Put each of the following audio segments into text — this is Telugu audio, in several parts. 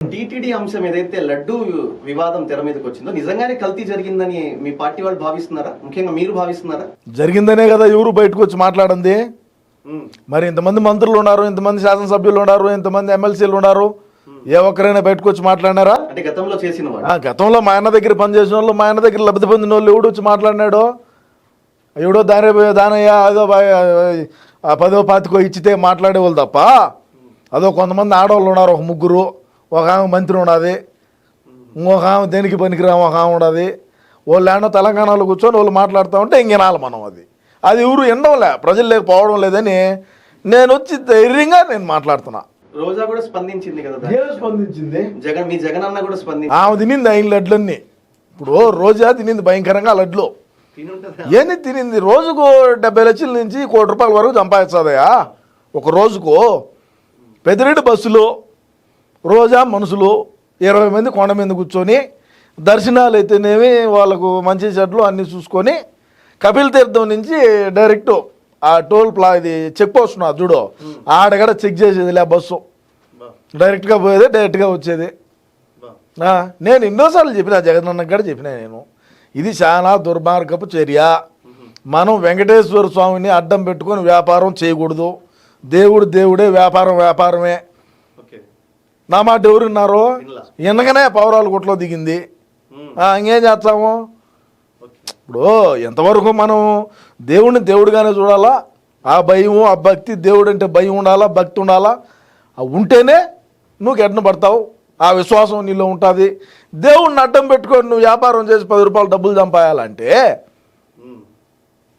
టీటీడీ అంశం ఏదైతే లడ్డు వివాదం తెర మీదకి వచ్చిందో నిజంగానే కల్తీ జరిగిందని మీ పార్టీ వాళ్ళు భావిస్తున్నారా? ముఖ్యంగా మీరు భావిస్తున్నారా? జరిగిందనే కదా ఎవరు బయటకు వచ్చి మాట్లాడింది. మరి ఇంతమంది మంత్రులు ఉన్నారు, ఇంతమంది శాసనసభ్యులు ఉన్నారు, ఇంతమంది ఎమ్మెల్సీలు ఉన్నారు, ఏ ఒక్కరైనా బయటకు వచ్చి మాట్లాడినారా? అంటే గతంలో చేసిన గతంలో మా అన్న దగ్గర పనిచేసిన వాళ్ళు, మా అన్న దగ్గర లబ్ధి పొందిన వాళ్ళు ఎవడు వచ్చి మాట్లాడినాడో? ఎవడో దానయ్య అదో 10 20 ఇచ్చితే మాట్లాడేవాళ్ళు తప్ప, అదో కొంతమంది ఆడవాళ్ళు ఉన్నారు, ఒక 3, ఒక ఆమె మంత్రి ఉన్నది, ఇంకొక ఆమె దేనికి పనికిరాము ఒక ఆమె ఉన్నది. వాళ్ళు ఏమో తెలంగాణలో కూర్చొని వాళ్ళు మాట్లాడుతూ ఉంటే ఇంకెనాలి మనం. అది ఎవరు ఎండవలే, ప్రజలు లేకపోవడం లేదని నేను వచ్చి ధైర్యంగా నేను మాట్లాడుతున్నా. రోజా కూడా స్పందించింది కదా? స్పందించింది. మీ జగన్ అన్న కూడా స్పందించింది. ఆమె తినింది అయిన లడ్లన్నీ. ఇప్పుడు రోజా తినింది భయంకరంగా లడ్లు. ఏంది తినింది? రోజుకు 70 లక్షల నుంచి ₹1 కోటి వరకు సంపాదిస్తుందయా ఒక రోజుకు. పెద్దిరెడ్డి బస్సులో రోజా మనుషులు 20 మంది కొండ మీద కూర్చొని దర్శనాలు అయితేనేమి వాళ్ళకు మంచి చెట్లు అన్నీ చూసుకొని కపిల్ తీర్థం నుంచి డైరెక్ట్ ఆ టోల్ ఇది చెక్ పోస్ట్ ఉన్నది చూడు, ఆడగడ చెక్ చేసేది లే బస్సు. డైరెక్ట్గా పోయేది, డైరెక్ట్గా వచ్చేది. నేను ఎన్నోసార్లు చెప్పిన, జగనన్నకు కూడా చెప్పిన నేను, ఇది చాలా దుర్మార్గపు చర్య. మనం వెంకటేశ్వర స్వామిని అడ్డం పెట్టుకొని వ్యాపారం చేయకూడదు. దేవుడే, వ్యాపారమే. నా మాట ఎవరున్నారో ఎనగనే పౌరాల గుట్లో దిగింది. ఇంకేం చేస్తాము? ఇప్పుడు ఎంతవరకు మనం దేవుడిని దేవుడిగానే చూడాలా? ఆ భయము, ఆ భక్తి, దేవుడు అంటే భయం ఉండాలా, భక్తి ఉండాలా. ఉంటేనే నువ్వు ఎడ్న పడతావు, ఆ విశ్వాసం నీలో ఉంటుంది. దేవుడిని అడ్డం పెట్టుకొని నువ్వు వ్యాపారం చేసి ₹10 డబ్బులు సంపాయాలంటే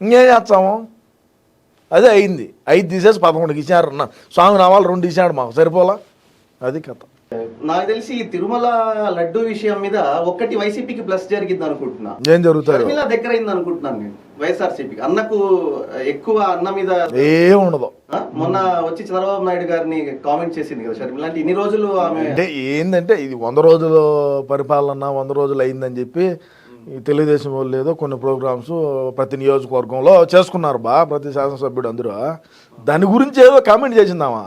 ఇంకేం చేస్తాము? అదే అయింది. 5 తీసేసి 11కి ఇచ్చారు. స్వామి నామాలు 2 ఇచ్చాడు, మాకు సరిపోలా. అది కథ. నాకు తెలిసి ఈ తిరుమల లడ్డు విషయం మీద ఒక్కటి వైసీపీకి ప్లస్ జరిగింది అనుకుంటున్నా. ఏం జరుగుతుంది? దగ్గర అయింది అనుకుంటున్నాను నేను. వైఎస్ఆర్సీపీకి అన్నకు ఎక్కువ అన్న మీద ఏముండదు. మొన్న వచ్చి చంద్రబాబు నాయుడు గారిని కామెంట్ చేసింది కదా షర్మిల. అంటే ఇన్ని రోజులు ఆమె అంటే ఏంటంటే ఇది 100 రోజుల పరిపాలన 100 రోజులు అయిందని చెప్పి ఈ తెలుగుదేశం వాళ్ళు ఏదో కొన్ని ప్రోగ్రామ్స్ ప్రతి నియోజకవర్గంలో చేసుకున్నారు ప్రతి శాసనసభ్యుడు అందరూ. దాని గురించి ఏదో కామెంట్ చేసిందామా?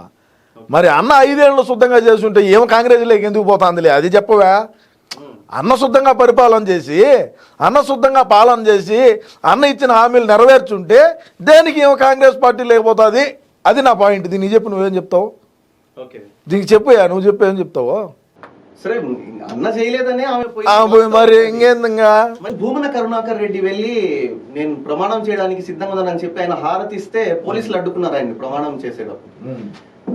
మరి అన్న 5 ఏళ్ళు శుద్ధంగా చేస్తుంటే ఏమో కాంగ్రెస్లోకి ఎందుకు పోతుందిలే, అది చెప్పవా? అన్న శుద్ధంగా పరిపాలన చేసి, అన్న శుద్ధంగా పాలన చేసి, అన్న ఇచ్చిన హామీలు నెరవేర్చుంటే దేనికి ఏమో కాంగ్రెస్ పార్టీ లేకపోతుంది. అది నా పాయింట్. దీనికి చెప్పి నువ్వేం చెప్తావు? దీనికి చెప్పయా, నువ్వు చెప్పి ఏం చెప్తావు? సరే, అన్న చేయలేదనే మరి ఇంకేందంగా. భూమన కరుణాకర్ రెడ్డి వెళ్ళి నేను ప్రమాణం చేయడానికి సిద్ధంగా ఉందని చెప్పి ఆయన హారతిస్తే పోలీసులు అడ్డుకున్నారు ఆయన ప్రమాణం చేసేటప్పుడు.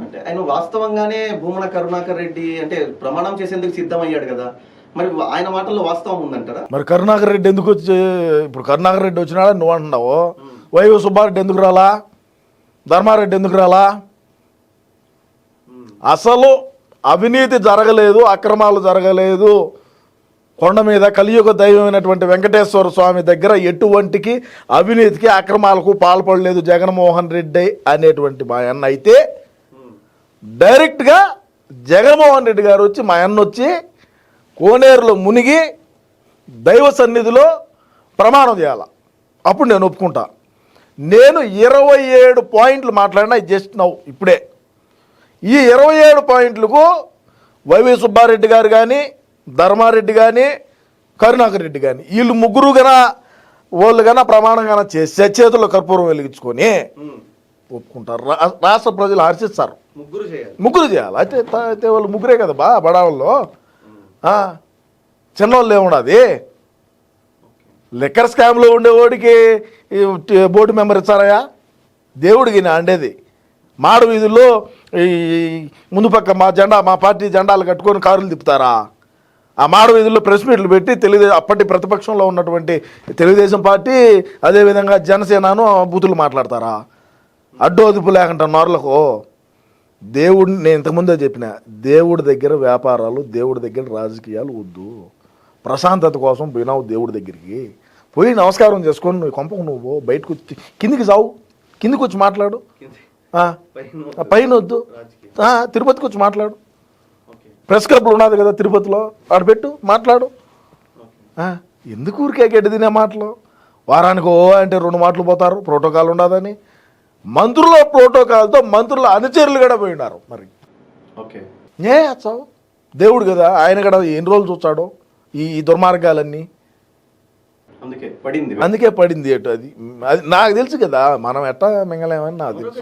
అంటే ఆయన వాస్తవంగానే భూమన కరుణాకర్ రెడ్డి అంటే ప్రమాణం చేసేందుకు సిద్ధమయ్యాడు కదా, మరి ఆయన మాటల్లో వాస్తవం ఉందంటారా? మరి కరుణాకర్ రెడ్డి ఎందుకు వచ్చి, ఇప్పుడు కరుణాకర్ రెడ్డి వచ్చినాడా నువ్వు అంటున్నావు? వైవి సుబ్బారెడ్డి ఎందుకు రాలా? ధర్మారెడ్డి ఎందుకు రాలా? అసలు అవినీతి జరగలేదు, అక్రమాలు జరగలేదు. కొండ మీద కలియుగ దైవమైనటువంటి వెంకటేశ్వర స్వామి దగ్గర ఎటువంటికి అవినీతికి అక్రమాలకు పాల్పడలేదు జగన్మోహన్ రెడ్డి అనేటువంటి మా అన్న అయితే, డైరెక్ట్గా జగన్మోహన్ రెడ్డి గారు వచ్చి మా అన్న వచ్చి కోనేరులో మునిగి దైవ సన్నిధిలో ప్రమాణం చేయాల. అప్పుడు నేను ఒప్పుకుంటా. నేను 27 పాయింట్లు మాట్లాడినా జస్ట్ నవ్వు ఇప్పుడే. ఈ 27 పాయింట్లకు వైవి సుబ్బారెడ్డి గారు కానీ, ధర్మారెడ్డి కానీ, కరుణాకర్ రెడ్డి కానీ వీళ్ళు ముగ్గురు వాళ్ళు ప్రమాణం చేసి చేతుల్లో కర్పూరం వెలిగించుకొని ఒప్పుకుంటారు. రాష్ట్ర ప్రజలు హర్షిస్తారు. ముగ్గురు చేయాలి. అయితే వాళ్ళు ముగ్గురే కదా బడావాళ్ళు. చిన్నవాళ్ళు ఏమున్నది? లిక్కర్ స్కామ్లో ఉండేవాడికి బోర్డు మెంబర్ ఇచ్చారయా? దేవుడికి నా అండేది. మాడ వీధుల్లో ఈ ముందు పక్క మా పార్టీ జెండాలు కట్టుకొని కారులు తిప్పుతారా? ఆ మాడ వీధుల్లో ప్రెస్ మీట్లు పెట్టి అప్పటి ప్రతిపక్షంలో ఉన్నటువంటి తెలుగుదేశం పార్టీ, అదేవిధంగా జనసేనను బూతులు మాట్లాడతారా? అడ్డు అదుపు లేకుండా నోర్లకు. దేవుడిని నేను ఇంతకుముందే చెప్పిన, దేవుడి దగ్గర వ్యాపారాలు, దేవుడి దగ్గర రాజకీయాలు వద్దు. ప్రశాంతత కోసం పోయినావు దేవుడి దగ్గరికి, పోయి నమస్కారం చేసుకొని నువ్వు కొంపకు నువ్వు బయటకు వచ్చి కిందికి సావు, కిందికి వచ్చి మాట్లాడు. పైన వద్దు, తిరుపతికి వచ్చి మాట్లాడు. ప్రెస్ క్లబ్లు ఉన్నది కదా తిరుపతిలో, ఆడపెట్టు మాట్లాడు. ఎందుకు ఊరికే గడ్డి తినే మాటలు? వారానికి అంటే 2 మాటలు పోతారు, ప్రోటోకాల్ ఉండదని. మంత్రుల ప్రోటోకాల్తో మంత్రుల అనుచరులు కూడా పోయినారు. మరి ఏ వచ్చావు? దేవుడు కదా, ఆయన కూడా ఎన్ని రోజులు చూస్తాడో ఈ దుర్మార్గాలన్నీ. అందుకే పడింది అందుకే పడింది అటు అది నాకు తెలుసు కదా, మనం ఎట్టా మింగలేమని నాకు తెలుసు.